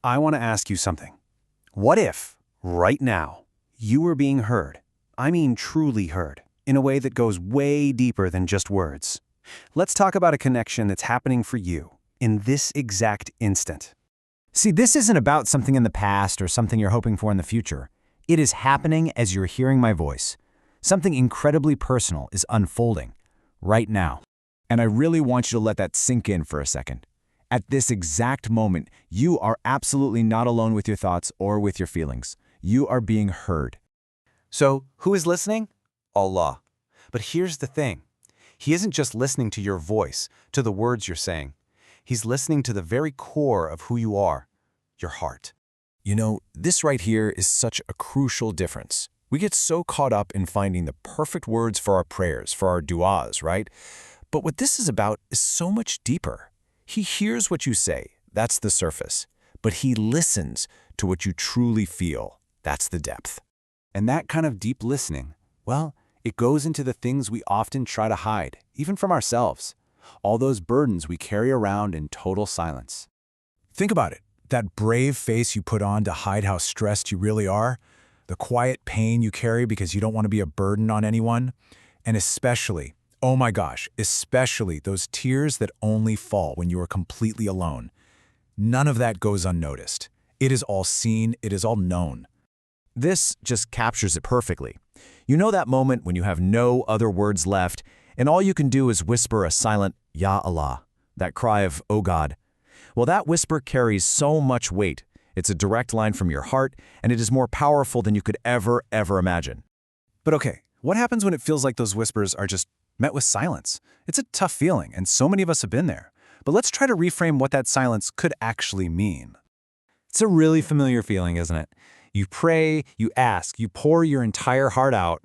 I want to ask you something. What if, right now, you were being heard? I mean truly heard, in a way that goes way deeper than just words. Let's talk about a connection that's happening for you, in this exact instant. See, this isn't about something in the past or something you're hoping for in the future. It is happening as you're hearing my voice. Something incredibly personal is unfolding, right now. And I really want you to let that sink in for a second. At this exact moment, you are absolutely not alone with your thoughts or with your feelings. You are being heard. So, who is listening? Allah. But here's the thing. He isn't just listening to your voice, to the words you're saying. He's listening to the very core of who you are, your heart. You know, this right here is such a crucial difference. We get so caught up in finding the perfect words for our prayers, for our du'as, right? But what this is about is so much deeper. He hears what you say, that's the surface. But he listens to what you truly feel, that's the depth. And that kind of deep listening, well, it goes into the things we often try to hide, even from ourselves. All those burdens we carry around in total silence. Think about it. That brave face you put on to hide how stressed you really are, the quiet pain you carry because you don't want to be a burden on anyone, and especially, oh my gosh, especially those tears that only fall when you are completely alone. None of that goes unnoticed. It is all seen, it is all known. This just captures it perfectly. You know that moment when you have no other words left, and all you can do is whisper a silent, Ya Allah, that cry of, oh God. Well, that whisper carries so much weight. It's a direct line from your heart, and it is more powerful than you could ever imagine. But okay, what happens when it feels like those whispers are just met with silence? It's a tough feeling, and so many of us have been there. But let's try to reframe what that silence could actually mean. It's a really familiar feeling, isn't it? You pray, you ask, you pour your entire heart out,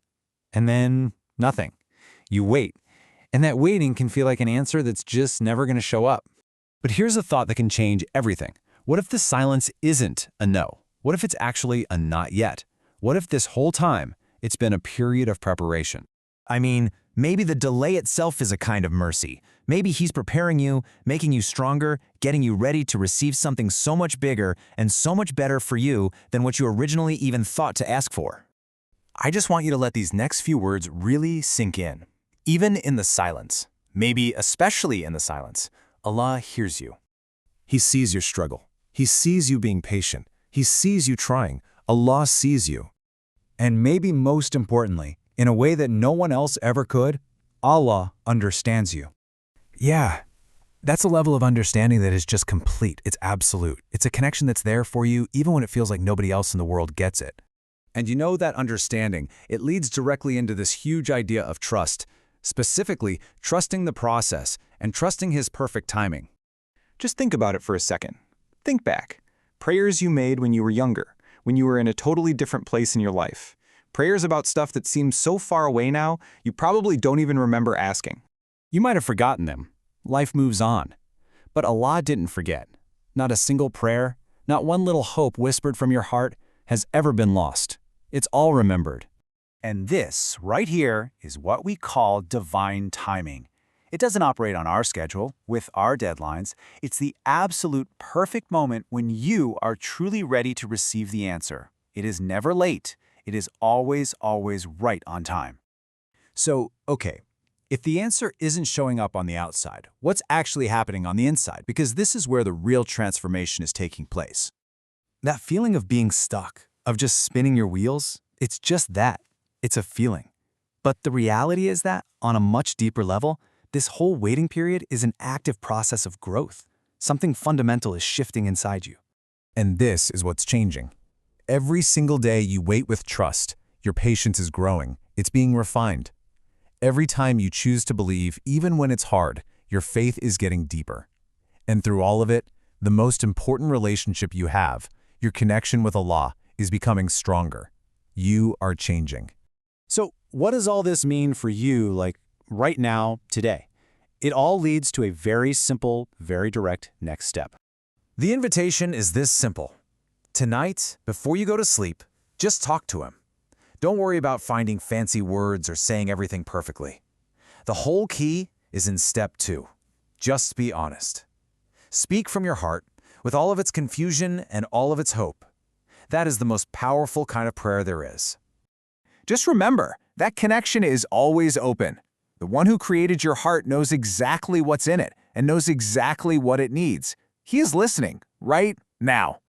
and then nothing. You wait, and that waiting can feel like an answer that's just never going to show up. But here's a thought that can change everything. What if the silence isn't a no? What if it's actually a not yet? What if this whole time it's been a period of preparation? I mean, maybe the delay itself is a kind of mercy. Maybe he's preparing you, making you stronger, getting you ready to receive something so much bigger and so much better for you than what you originally even thought to ask for. I just want you to let these next few words really sink in. Even in the silence, maybe especially in the silence, Allah hears you. He sees your struggle. He sees you being patient. He sees you trying. Allah sees you. And maybe most importantly, in a way that no one else ever could, Allah understands you. Yeah, that's a level of understanding that is just complete. It's absolute. It's a connection that's there for you even when it feels like nobody else in the world gets it. And you know that understanding, it leads directly into this huge idea of trust, specifically trusting the process and trusting His perfect timing. Just think about it for a second. Think back. Prayers you made when you were younger, when you were in a totally different place in your life. Prayers about stuff that seems so far away now, you probably don't even remember asking. You might have forgotten them. Life moves on. But Allah didn't forget. Not a single prayer, not one little hope whispered from your heart has ever been lost. It's all remembered. And this, right here, is what we call divine timing. It doesn't operate on our schedule, with our deadlines. It's the absolute perfect moment when you are truly ready to receive the answer. It is never late. It is always right on time. So, okay, if the answer isn't showing up on the outside, what's actually happening on the inside? Because this is where the real transformation is taking place. That feeling of being stuck, of just spinning your wheels, it's just that. It's a feeling. But the reality is that, on a much deeper level, this whole waiting period is an active process of growth. Something fundamental is shifting inside you. And this is what's changing. Every single day you wait with trust, your patience is growing. It's being refined. Every time you choose to believe, even when it's hard, your faith is getting deeper. And through all of it, the most important relationship you have, your connection with Allah, is becoming stronger. You are changing. So what does all this mean for you, like right now, today? It all leads to a very simple, very direct next step. The invitation is this simple. Tonight, before you go to sleep, just talk to Him. Don't worry about finding fancy words or saying everything perfectly. The whole key is in step 2. Just be honest. Speak from your heart, with all of its confusion and all of its hope. That is the most powerful kind of prayer there is. Just remember, that connection is always open. The one who created your heart knows exactly what's in it and knows exactly what it needs. He is listening right now.